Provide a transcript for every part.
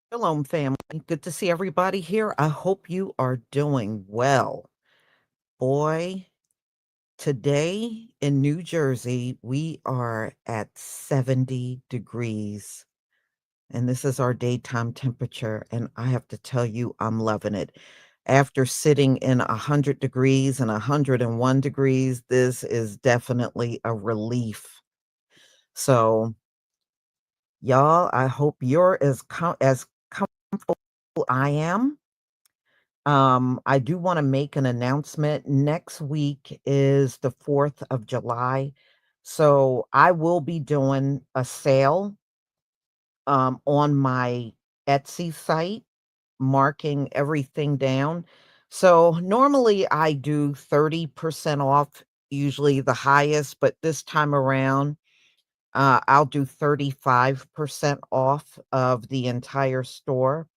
Shalom, family. Good to see everybody here. I hope you are doing well. Boy, today in New Jersey, we are at 70 degrees, and this is our daytime temperature. And I have to tell you, I'm loving it. After sitting in 100 degrees and 101 degrees, this is definitely a relief. So, y'all, I hope you're as comfortable as I am. I do want to make an announcement. Next week is the 4th of July. So I will be doing a sale on my Etsy site, marking everything down. So normally I do 30% off, usually the highest, but this time around, I'll do 35% off of the entire store.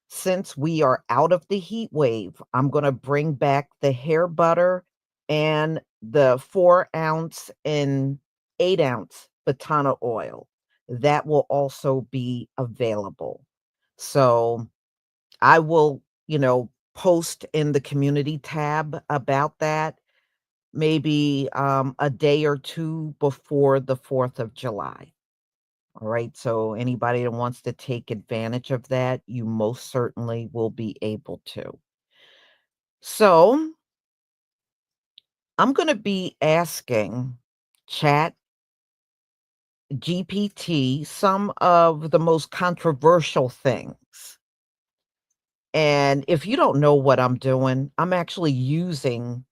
Since we are out of the heat wave, I'm going to bring back the hair butter and the 4-ounce and 8-ounce Batana oil. That will also be available. So I will, post in the community tab about that maybe a day or two before the 4th of July. All right. So anybody that wants to take advantage of that, you most certainly will be able to. So I'm going to be asking Chat GPT some of the most controversial things. And if you don't know what I'm doing, I'm actually using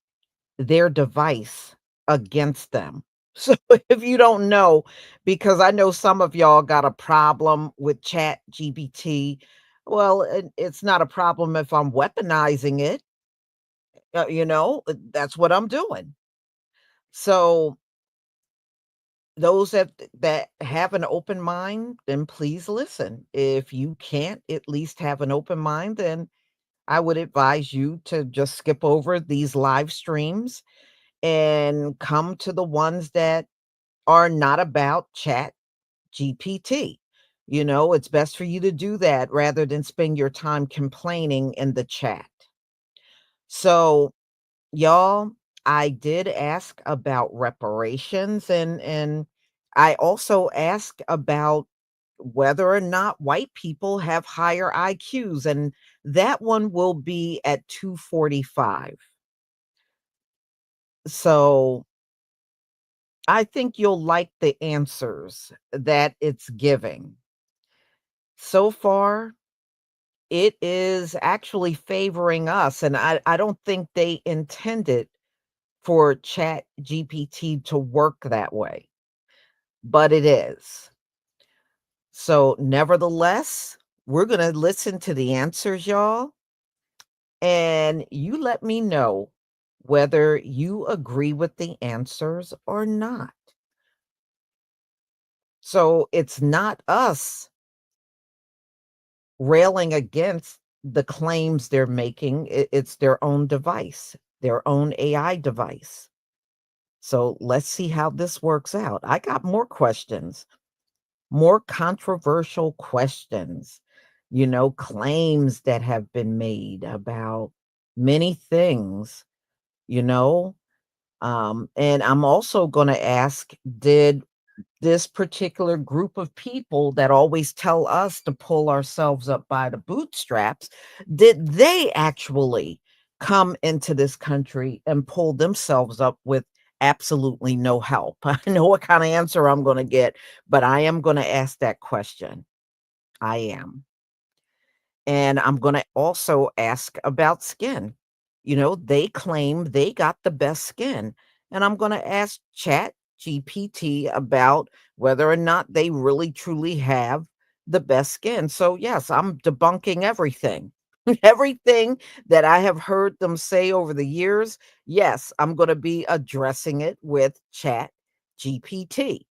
their device against them. So if you don't know, because I know some of y'all got a problem with Chat GPT, well, it's not a problem if I'm weaponizing it. That's what I'm doing. So those that have an open mind, then please listen. If you can't at least have an open mind, then I would advise you to just skip over these live streams and come to the ones that are not about Chat GPT. It's best for you to do that rather than spend your time complaining in the chat. So, y'all, I did ask about reparations and I also asked about whether or not white people have higher IQs, and that one will be at 245. So I think you'll like the answers that it's giving. So far, it is actually favoring us, and I don't think they intended for Chat GPT to work that way, but it is. So, nevertheless, we're going to listen to the answers, y'all, and you let me know whether you agree with the answers or not. So, it's not us railing against the claims they're making, it's their own device, their own AI device. So let's see how this works out. I got more questions, more controversial questions, claims that have been made about many things, you know. And I'm also going to ask, did this particular group of people that always tell us to pull ourselves up by the bootstraps, did they actually come into this country and pull themselves up with absolutely no help? I know what kind of answer I'm going to get, but I am going to ask that question. I am. And I'm going to also ask about skin. They claim they got the best skin. And I'm going to ask Chat GPT about whether or not they really truly have the best skin. So, yes, I'm debunking everything. Everything that I have heard them say over the years, yes, I'm going to be addressing it with Chat GPT.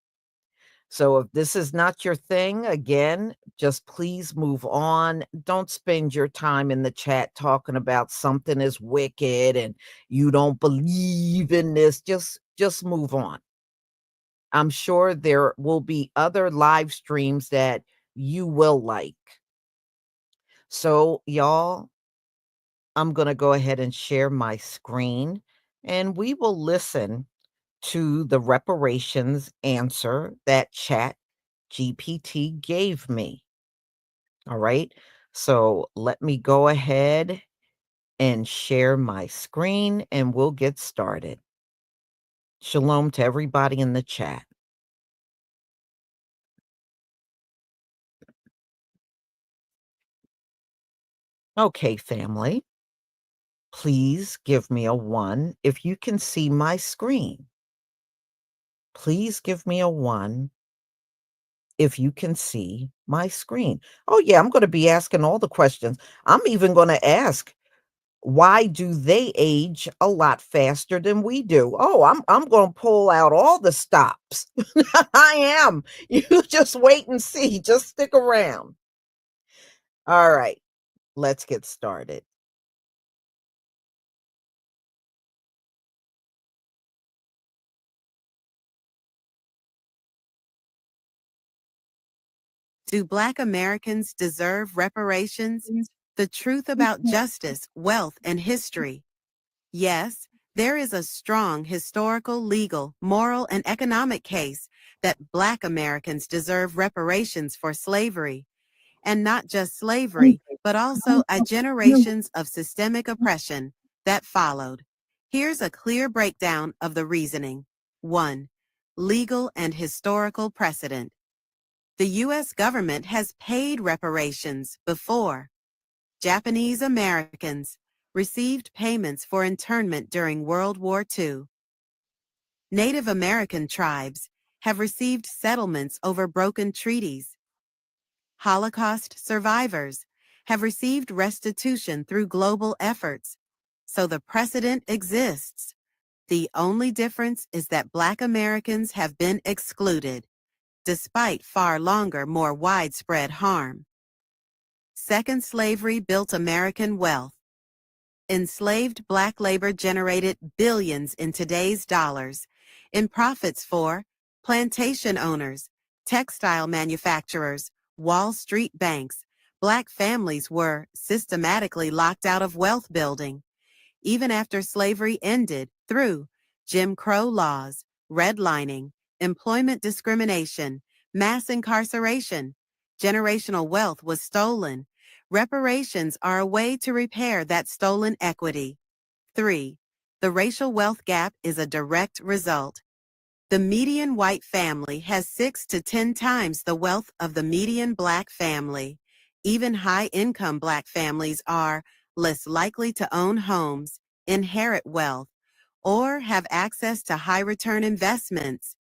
So if this is not your thing, again, just please move on. Don't spend your time in the chat talking about something is wicked and you don't believe in this. Just move on. I'm sure there will be other live streams that you will like. So, y'all, I'm going to go ahead and share my screen and we will listen to the reparations answer that Chat GPT gave me. All right. So let me go ahead and share my screen and we'll get started. Shalom to everybody in the chat. Okay, family, please give me a 1 if you can see my screen. Please give me a 1 if you can see my screen. Oh, yeah, I'm going to be asking all the questions. I'm even going to ask, why do they age a lot faster than we do? Oh, I'm going to pull out all the stops. I am. You just wait and see. Just stick around. All right, let's get started. Do Black Americans deserve reparations? The truth about justice, wealth, and history. Yes, there is a strong historical, legal, moral, and economic case that Black Americans deserve reparations for slavery. And not just slavery, but also a generations of systemic oppression that followed. Here's a clear breakdown of the reasoning. 1. Legal and historical precedent. The U.S. government has paid reparations before. Japanese Americans received payments for internment during World War II. Native American tribes have received settlements over broken treaties. Holocaust survivors have received restitution through global efforts. So the precedent exists. The only difference is that Black Americans have been excluded, despite far longer, more widespread harm. Second, slavery built American wealth. Enslaved Black labor generated billions in today's dollars in profits for plantation owners, textile manufacturers, Wall Street banks. Black families were systematically locked out of wealth building, even after slavery ended through Jim Crow laws, redlining, employment discrimination, mass incarceration. Generational wealth was stolen. Reparations are a way to repair that stolen equity. 3. The racial wealth gap is a direct result. The median white family has 6 to 10 times the wealth of the median Black family. Even high-income Black families are less likely to own homes, inherit wealth, or have access to high-return investments.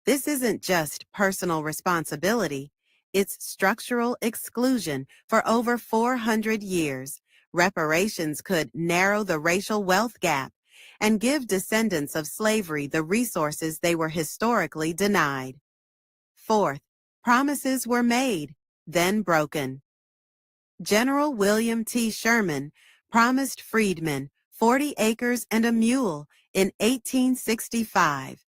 This isn't just personal responsibility, it's structural exclusion for over 400 years. Reparations could narrow the racial wealth gap and give descendants of slavery the resources they were historically denied. Fourth, promises were made, then broken. General William T. Sherman promised freedmen 40 acres and a mule in 1865.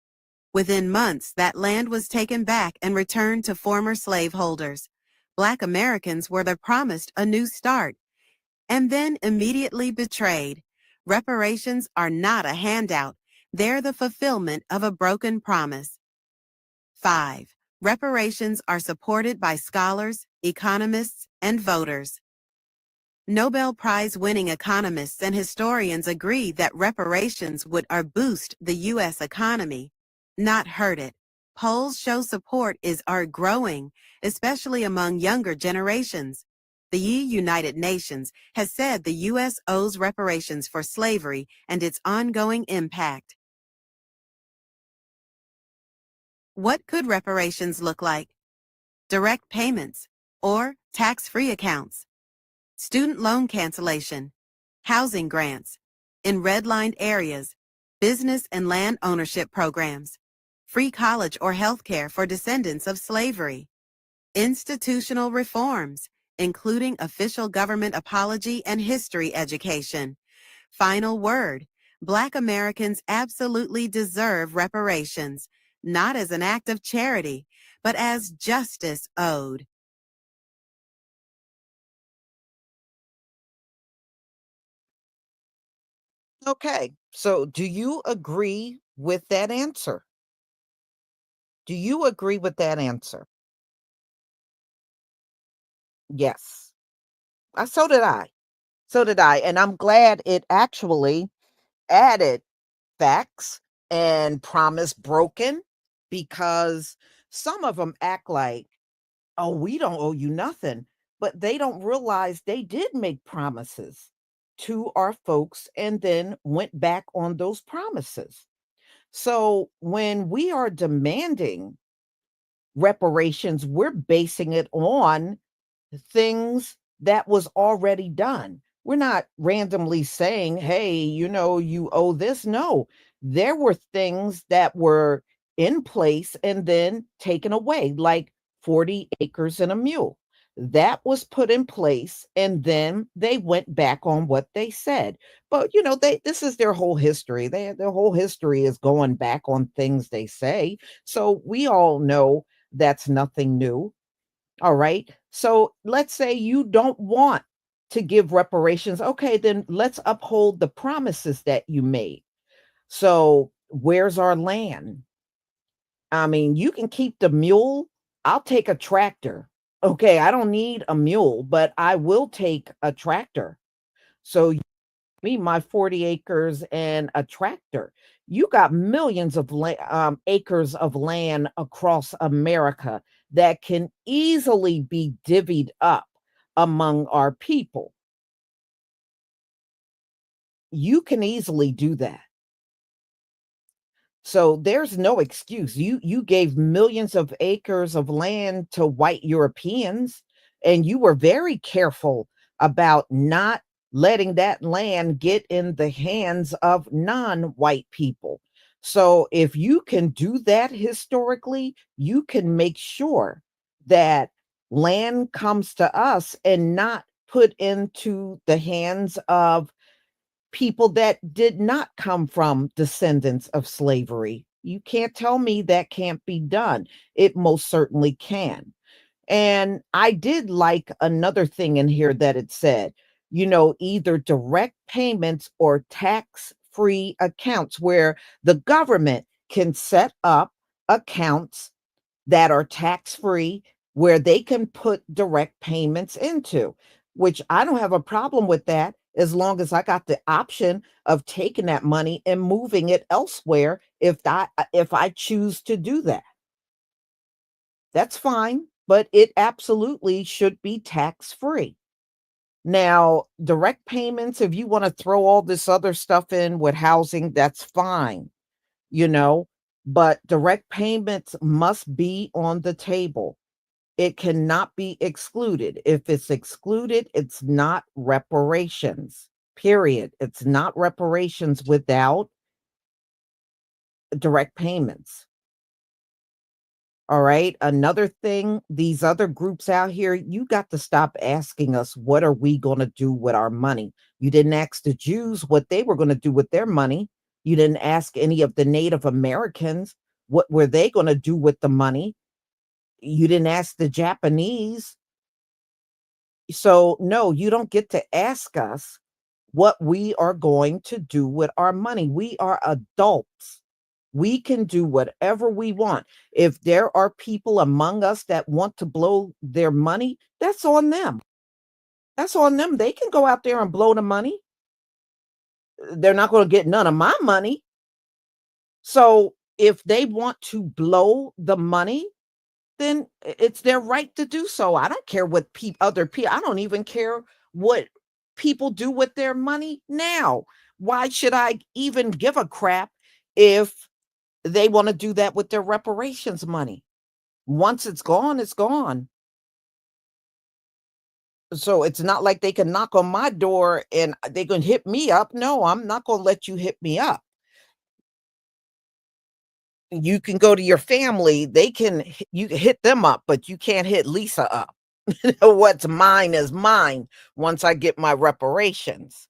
Within months, that land was taken back and returned to former slaveholders. Black Americans were promised a new start and then immediately betrayed. Reparations are not a handout. They're the fulfillment of a broken promise. 5. Reparations are supported by scholars, economists, and voters. Nobel Prize-winning economists and historians agree that reparations would boost the U.S. economy, not hurt it. Polls show support are growing, especially among younger generations. The United Nations has said the U.S. owes reparations for slavery and its ongoing impact. What could reparations look like? Direct payments or tax-free accounts, student loan cancellation, housing grants, in redlined areas, business and land ownership programs, free college or health care for descendants of slavery, institutional reforms, including official government apology and history education. Final word, Black Americans absolutely deserve reparations, not as an act of charity, but as justice owed. Okay. So do you agree with that answer? Do you agree with that answer? Yes. So did I. So did I. And I'm glad it actually added facts and promise broken because some of them act like, oh, we don't owe you nothing. But they don't realize they did make promises to our folks and then went back on those promises. So when we are demanding reparations, we're basing it on things that was already done. We're not randomly saying, "Hey, you owe this." No, there were things that were in place and then taken away, like 40 acres and a mule. That was put in place and then they went back on what they said. But this is their whole history. Their whole history is going back on things they say. So we all know that's nothing new. All right. So let's say you don't want to give reparations. Okay, then let's uphold the promises that you made. So where's our land? I mean, you can keep the mule. I'll take a tractor. Okay, I don't need a mule, but I will take a tractor. So me my 40 acres and a tractor. You got millions of acres of land across America that can easily be divvied up among our people. You can easily do that. So there's no excuse. You gave millions of acres of land to white Europeans, and you were very careful about not letting that land get in the hands of non-white people. So if you can do that historically, you can make sure that land comes to us and not put into the hands of people that did not come from descendants of slavery. You can't tell me that can't be done. It most certainly can. And I did like another thing in here that it said, either direct payments or tax free accounts where the government can set up accounts that are tax free where they can put direct payments into, which I don't have a problem with that as long as I got the option of taking that money and moving it elsewhere if I choose to do that. That's fine, but it absolutely should be tax free. Now, direct payments, if you want to throw all this other stuff in with housing, that's fine, you know, but direct payments must be on the table. It cannot be excluded. If it's excluded, it's not reparations, period. It's not reparations without direct payments. All right. Another thing, these other groups out here, you got to stop asking us, what are we going to do with our money? You didn't ask the Jews what they were going to do with their money. You didn't ask any of the Native Americans what were they going to do with the money. You didn't ask the Japanese. So, no, you don't get to ask us what we are going to do with our money. We are adults. We can do whatever we want. If there are people among us that want to blow their money, that's on them. That's on them. They can go out there and blow the money. They're not going to get none of my money. So, if they want to blow the money, then it's their right to do so. I don't care what other people, I don't even care what people do with their money now. Why should I even give a crap if they want to do that with their reparations money? Once it's gone, it's gone. So it's not like they can knock on my door and they can hit me up. No, I'm not going to let you hit me up. You can go to your family, you can hit them up, but you can't hit Lisa up. What's mine is mine once I get my reparations.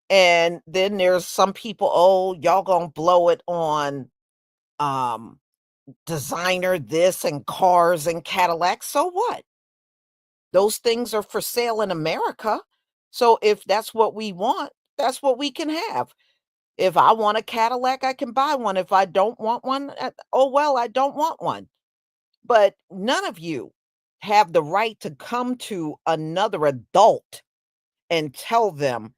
And then there's some people, oh, y'all gonna blow it on um designer this and cars and Cadillacs. So what? Those things are for sale in America. So if that's what we want, That's what we can have. If I want a Cadillac, I can buy one. If I don't want one, oh well, I don't want one. But none of you have the right to come to another adult and tell them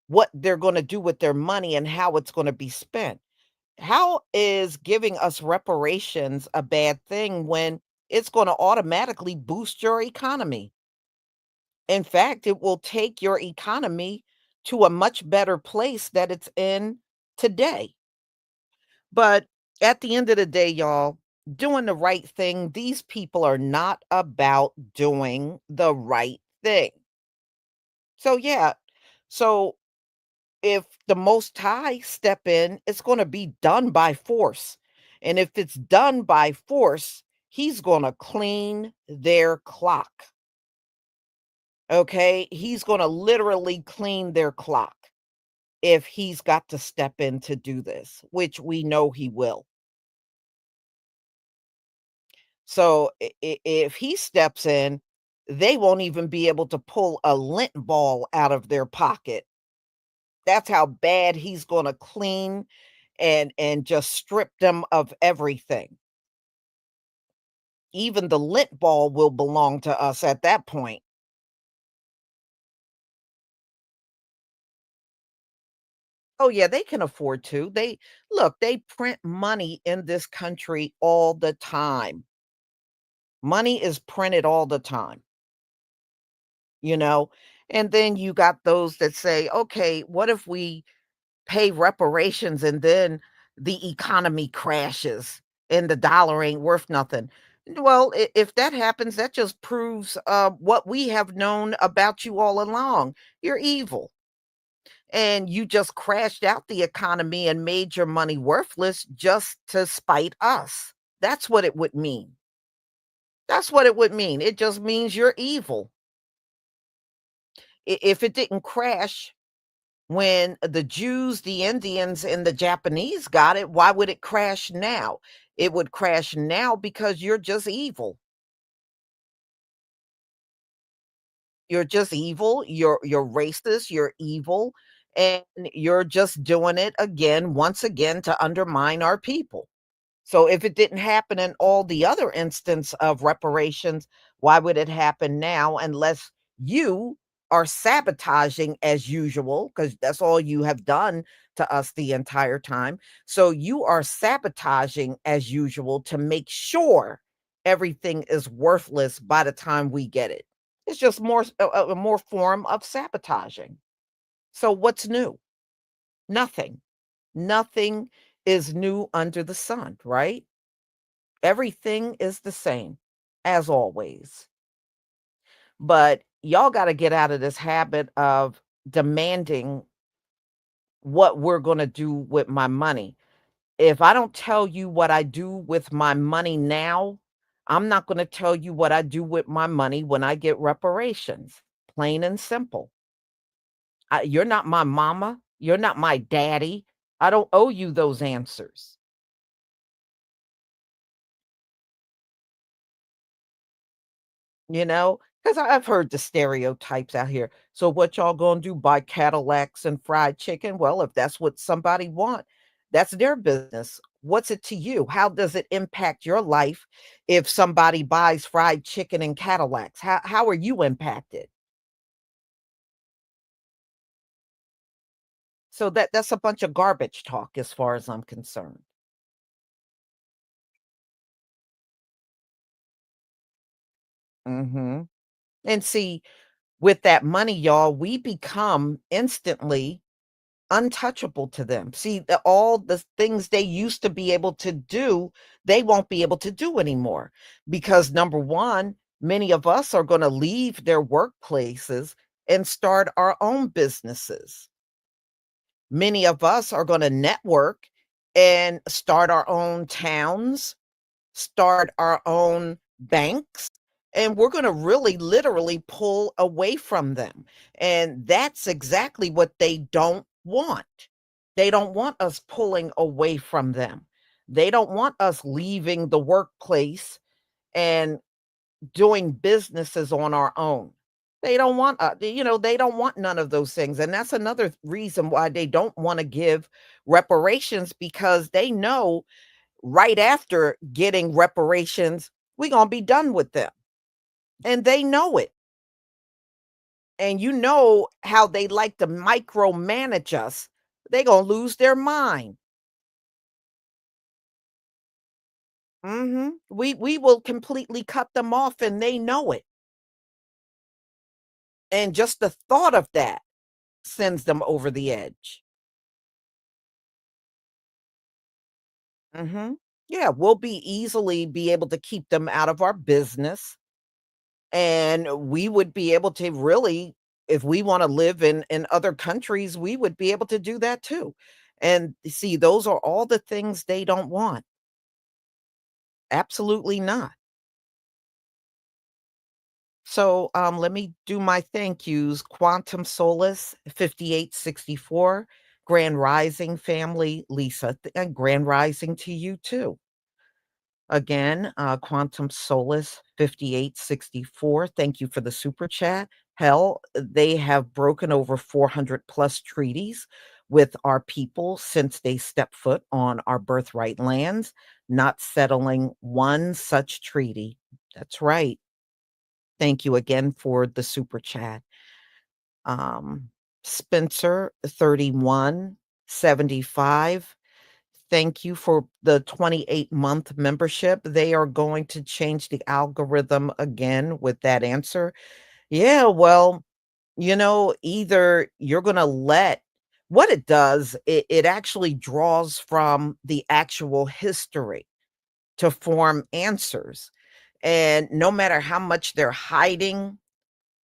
what they're going to do with their money and how it's going to be spent. How is giving us reparations a bad thing when it's going to automatically boost your economy? In fact, it will take your economy to a much better place that it's in today. But at the end of the day, y'all, doing the right thing, these people are not about doing the right thing. So, yeah. So, if the Most High step in, it's going to be done by force. And if it's done by force, he's going to clean their clock. Okay? He's going to literally clean their clock if he's got to step in to do this, which we know he will. So if he steps in, they won't even be able to pull a lint ball out of their pocket. That's how bad he's going to clean and just strip them of everything. Even the lint ball will belong to us at that point. Oh yeah, they can afford to. They look, they print money in this country all the time. Money is printed all the time, you know? And then you got those that say, "Okay, what if we pay reparations and then the economy crashes and the dollar ain't worth nothing?" Well, if that happens, that just proves what we have known about you all along. You're evil. And you just crashed out the economy and made your money worthless just to spite us. That's what it would mean. That's what it would mean. It just means you're evil. If it didn't crash when the Jews, the Indians, and the Japanese got it, why would it crash now? It would crash now because you're just evil. You're just evil. You're racist. You're evil, and you're just doing it again, once again, to undermine our people. So if it didn't happen in all the other instance of reparations, why would it happen now unless you are sabotaging as usual? Because that's all you have done to us the entire time. So you are sabotaging as usual to make sure everything is worthless by the time we get it. It's just a more form of sabotaging. So what's new? Nothing. Nothing is new under the sun, right? Everything is the same as always. But y'all got to get out of this habit of demanding what we're going to do with my money. If I don't tell you what I do with my money now, I'm not going to tell you what I do with my money when I get reparations. Plain and simple. You're not my mama. You're not my daddy. I don't owe you those answers. You know, because I've heard the stereotypes out here. So what y'all gonna do, buy Cadillacs and fried chicken? Well, if that's what somebody want, that's their business. What's it to you? How does it impact your life if somebody buys fried chicken and Cadillacs? How are you impacted? So that's a bunch of garbage talk as far as I'm concerned. Mhm. And see, with that money, y'all, we become instantly untouchable to them. See, all the things they used to be able to do, they won't be able to do anymore because number one, many of us are going to leave their workplaces and start our own businesses. Many of us are going to network and start our own towns, start our own banks, and we're going to really literally pull away from them. And that's exactly what they don't want. They don't want us pulling away from them. They don't want us leaving the workplace and doing businesses on our own. They don't want, they don't want none of those things, and that's another reason why they don't wanna give reparations because they know right after getting reparations, we gonna be done with them, and they know it, and you know how they like to micromanage us. They gonna lose their mind. We will completely cut them off, and they know it, and just the thought of that sends them over the edge. Mhm. Yeah, we'll be able to keep them out of our business, and we would be able to really if we wanna live in other countries, we would be able to do that too. And see, those are all the things they don't want. Absolutely not. So, let me do my thank yous. Quantum Solace 5864, Grand Rising family, Lisa, and Grand Rising to you too. Again, Quantum Solace 5864. Thank you for the super chat. Hell, they have broken over 400 plus treaties with our people since they stepped foot on our birthright lands, not settling one such treaty. That's right. Thank you again for the super chat. Um, Spencer 3175. Thank you for the 28-month membership. They are going to change the algorithm again with that answer. Yeah, well, either you're going to let what it does, it actually draws from the actual history to form answers. And no matter how much they're hiding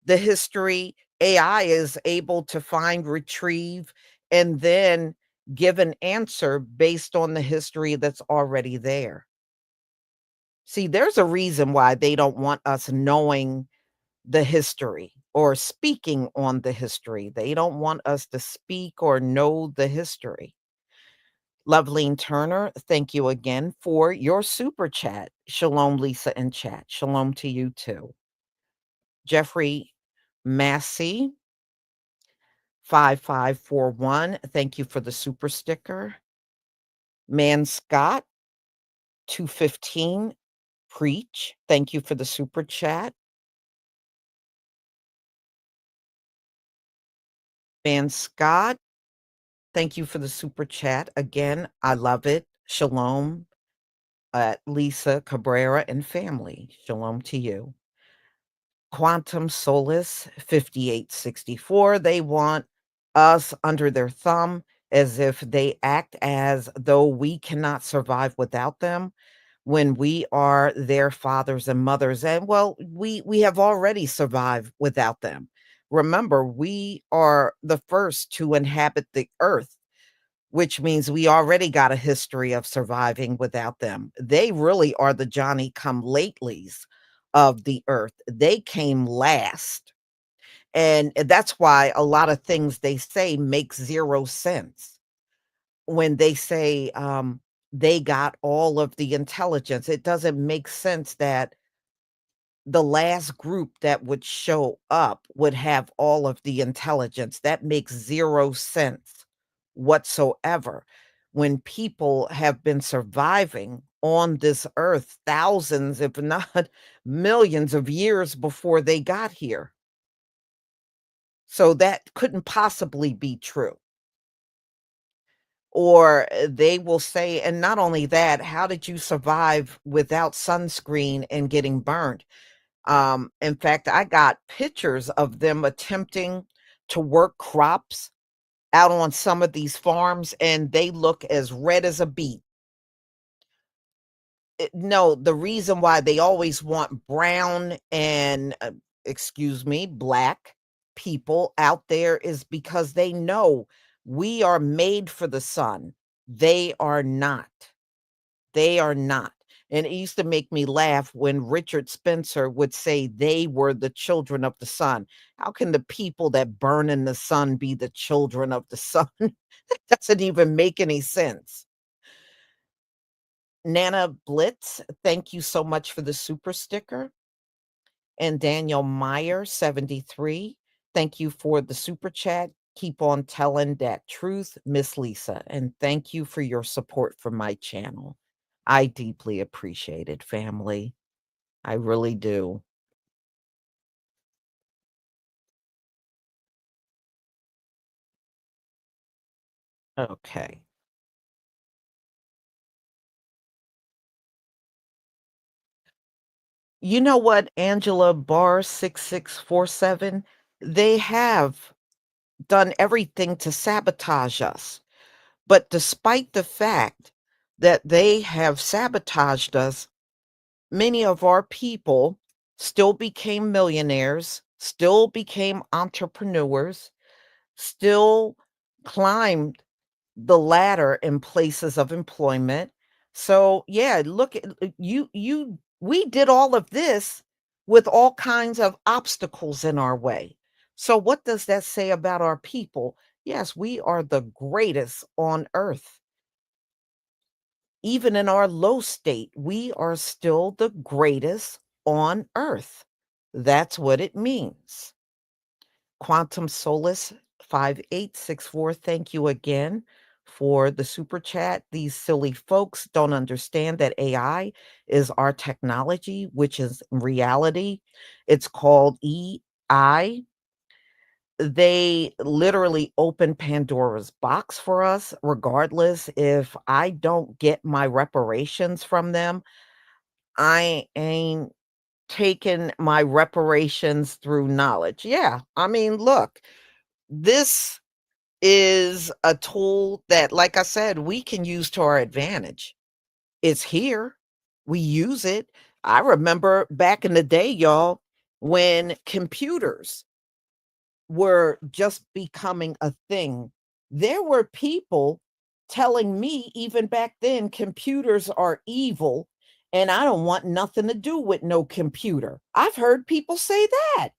the history, AI is able to find, retrieve, and then give an answer based on the history that's already there. See, there's a reason why they don't want us knowing the history or speaking on the history. They don't want us to speak or know the history. Loveline Turner, thank you again for your super chat. Shalom, Lisa, and chat. Shalom to you too. Jeffrey Massey, 5541. Thank you for the super sticker. Man Scott, 215. Preach. Thank you for the super chat. Man Scott, thank you for the super chat. Again, I love it. Shalom Lisa Cabrera and family. Shalom to you. Quantum Solace 5864. They want us under their thumb as if they act as though we cannot survive without them when we are their fathers and mothers. And well, we have already survived without them. Remember, we are the first to inhabit the earth, which means we already got a history of surviving without them. They really are the Johnny come latelys of the earth. They came last. And that's why a lot of things they say make 0 sense. When they say, they got all of the intelligence, it doesn't make sense that the last group that would show up would have all of the intelligence. That makes 0 sense whatsoever. When people have been surviving on this earth thousands, if not millions of years before they got here. So that couldn't possibly be true. Or they will say, and not only that, how did you survive without sunscreen and getting burned? In fact, I got pictures of them attempting to work crops out on some of these farms, and they look as red as a beet. No, the reason why they always want brown and, excuse me, black people out there is because they know we are made for the sun. They are not. They are not. And it used to make me laugh when Richard Spencer would say they were the children of the sun. How can the people that burn in the sun be the children of the sun? That doesn't even make any sense. Nana Blitz, thank you so much for the super sticker. And Daniel Meyer, 73, thank you for the super chat. Keep on telling that truth, Miss Lisa. And thank you for your support for my channel. I deeply appreciate it, family. I really do. Okay. You know what, Angela Barr 6647? They have done everything to sabotage us. But despite the fact that they have sabotaged us, many of our people still became millionaires, still became entrepreneurs, still climbed the ladder in places of employment. So, yeah, look at you we did all of this with all kinds of obstacles in our way. So what does that say about our people? Yes, we are the greatest on earth. Even in our low state, we are still the greatest on earth. That's what it means. Quantum Solace 5864, thank you again for the super chat. These silly folks don't understand that AI is our technology, which is reality. It's called EI. They literally open Pandora's box for us, regardless if I don't get my reparations from them. I ain't taking my reparations through knowledge. Yeah, I mean, look, this is a tool that, like I said, we can use to our advantage. It's here. We use it. I remember back in the day, y'all, when computers were just becoming a thing, there were people telling me even back then computers are evil and I don't want nothing to do with no computer. I've heard people say that.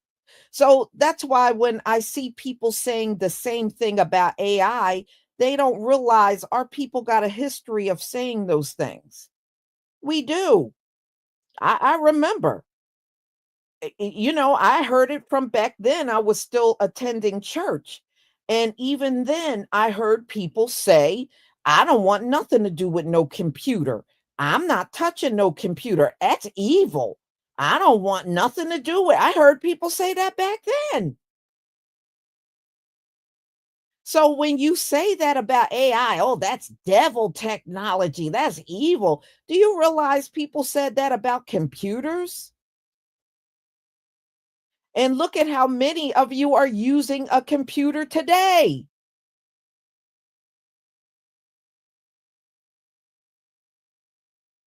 So that's why when I see people saying the same thing about AI, they don't realize our people got a history of saying those things. We do. I remember. I heard it from back then. I was still attending church. And even then, I heard people say, I don't want nothing to do with no computer. I'm not touching no computer. That's evil. I don't want nothing to do with it. I heard people say that back then. So when you say that about AI, oh, that's devil technology, that's evil. Do you realize people said that about computers? And look at how many of you are using a computer today.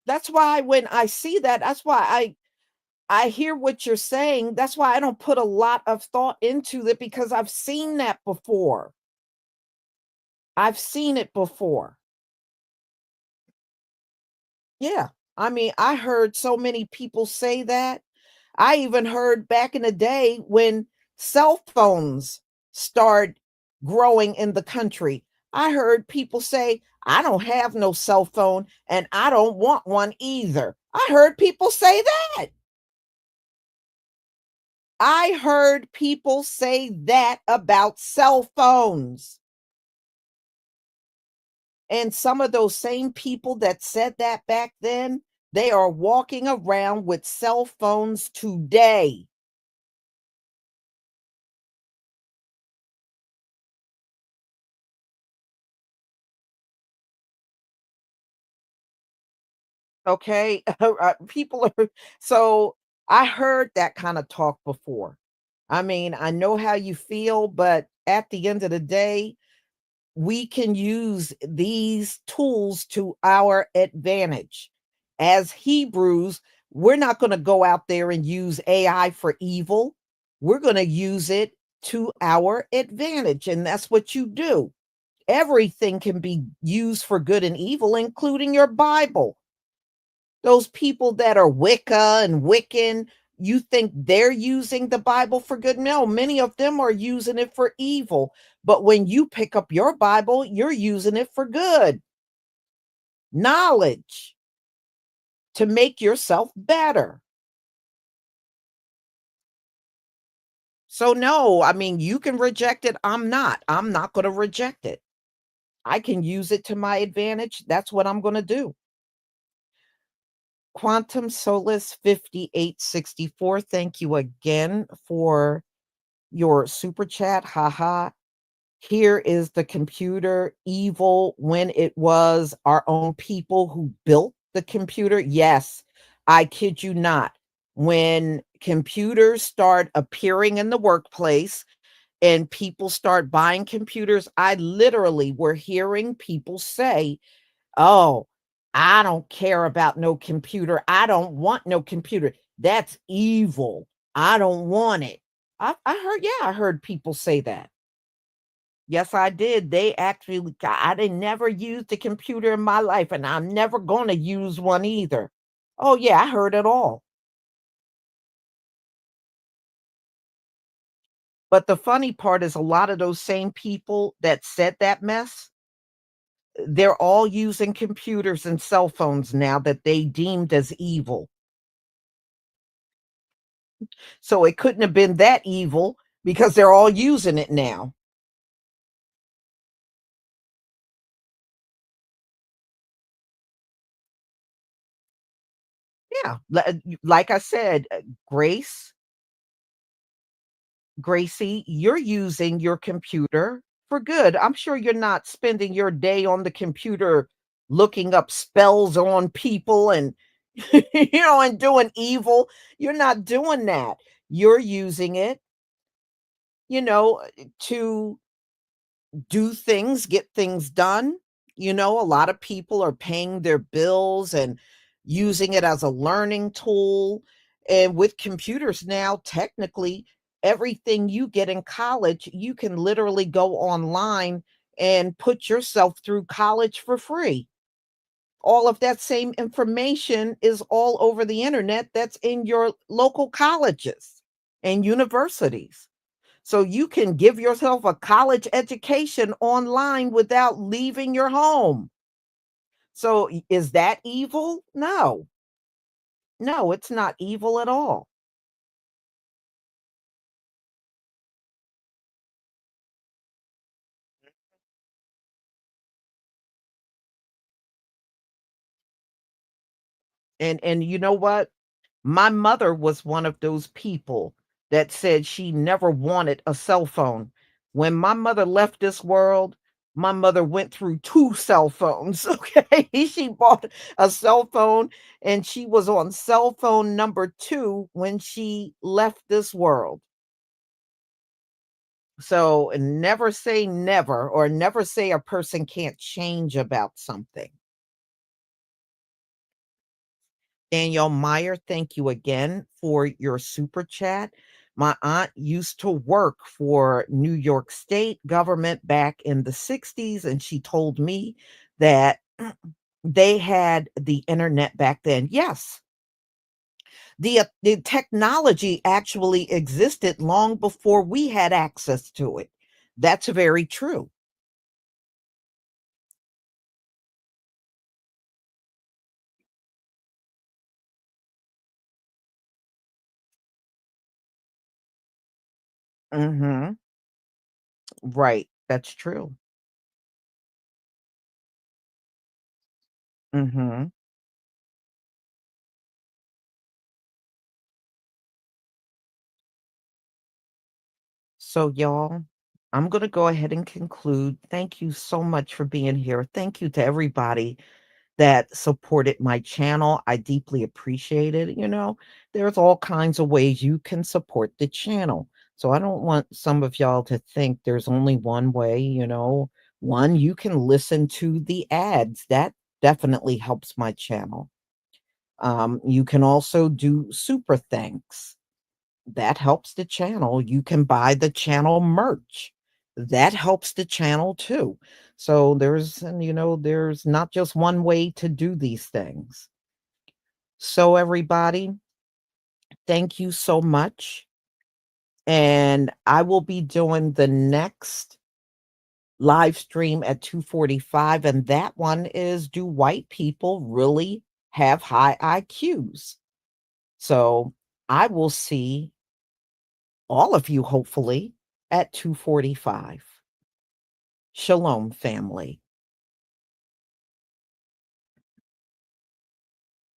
That's why when I see that, that's why I hear what you're saying. That's why I don't put a lot of thought into it because I've seen that before. I've seen it before. Yeah. I mean, I heard so many people say that. I even heard back in the day when cell phones started growing in the country. I heard people say, I don't have no cell phone and I don't want one either. I heard people say that. I heard people say that about cell phones. And some of those same people that said that back then, they are walking around with cell phones today. Okay. People are, so I heard that kind of talk before. I mean, I know how you feel, but at the end of the day, we can use these tools to our advantage. As Hebrews, we're not going to go out there and use AI for evil. We're going to use it to our advantage. And that's what you do. Everything can be used for good and evil, including your Bible. Those people that are Wicca and Wiccan, you think they're using the Bible for good? No, many of them are using it for evil. But when you pick up your Bible, you're using it for good. Knowledge to make yourself better. So no, I mean, you can reject it. I'm not going to reject it. I can use it to my advantage. That's what I'm going to do. Quantum Solace 5864. Thank you again for your super chat. Haha. Here is the computer evil when it was our own people who built the computer. Yes, I kid you not. When computers start appearing in the workplace and people start buying computers, I literally were hearing people say, "Oh, I don't care about no computer. I don't want no computer. That's evil. I don't want it." I heard, yeah, I heard people say that. Yes, I did. They actually, I didn't never used a computer in my life, and I'm never going to use one either. Oh, yeah, I heard it all. But the funny part is a lot of those same people that said that mess, they're all using computers and cell phones now that they deemed as evil. So it couldn't have been that evil because they're all using it now. Yeah. Like I said, Grace, Gracie, you're using your computer for good. I'm sure you're not spending your day on the computer looking up spells on people and and doing evil. You're not doing that. You're using it, to do things, get things done. A lot of people are paying their bills and using it as a learning tool. And with computers now, technically, everything you get in college, you can literally go online and put yourself through college for free. All of that same information is all over the internet that's in your local colleges and universities. So you can give yourself a college education online without leaving your home. So is that evil? No. No, it's not evil at all. And you know what? My mother was one of those people that said she never wanted a cell phone. When my mother left this world, my mother went through 2 cell phones, okay? She bought a cell phone, and she was on cell phone number 2 when she left this world. So, never say never, or never say a person can't change about something. Danielle Meyer, thank you again for your super chat. My aunt used to work for New York State government back in the 60s, and she told me that they had the internet back then. Yes, the technology actually existed long before we had access to it. That's very true. Mhm. Right. That's true. Mhm. So, y'all, I'm going to go ahead and conclude. Thank you so much for being here. Thank you to everybody that supported my channel. I deeply appreciate it. There's all kinds of ways you can support the channel. So, I don't want some of y'all to think there's only one way. One, you can listen to the ads. That definitely helps my channel. You can also do super thanks. That helps the channel. You can buy the channel merch. That helps the channel too. So there's not just one way to do these things. So everybody, thank you so much. And I will be doing the next live stream at 2:45, and that one is, do white people really have high IQs? So I will see all of you, hopefully, at 2:45. Shalom, family.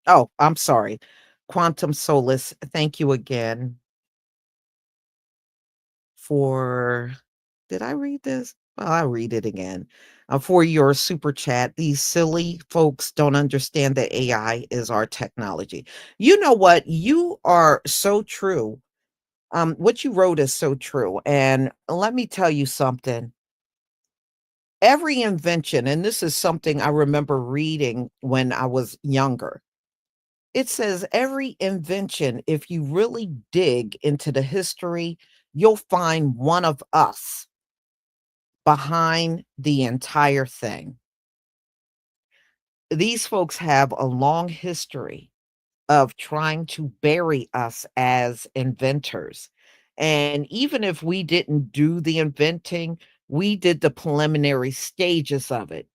Oh, I'm sorry. Quantum Solace, thank you again for did I read this? Well, I'll read it again. For your super chat. These silly folks don't understand that AI is our technology. You know what? You are so true. What you wrote is so true. And let me tell you something. Every invention, and this is something I remember reading when I was younger. It says every invention, if you really dig into the history, you'll find one of us behind the entire thing. These folks have a long history of trying to bury us as inventors. And even if we didn't do the inventing, we did the preliminary stages of it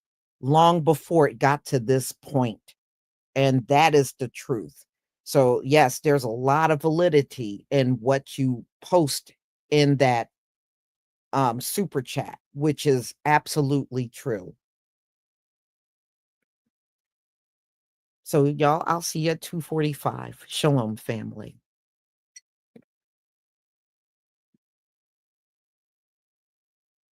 long before it got to this point. And that is the truth. So, yes, there's a lot of validity in what you post in that super chat, which is absolutely true. So, y'all, I'll see you at 2:45. Shalom, family.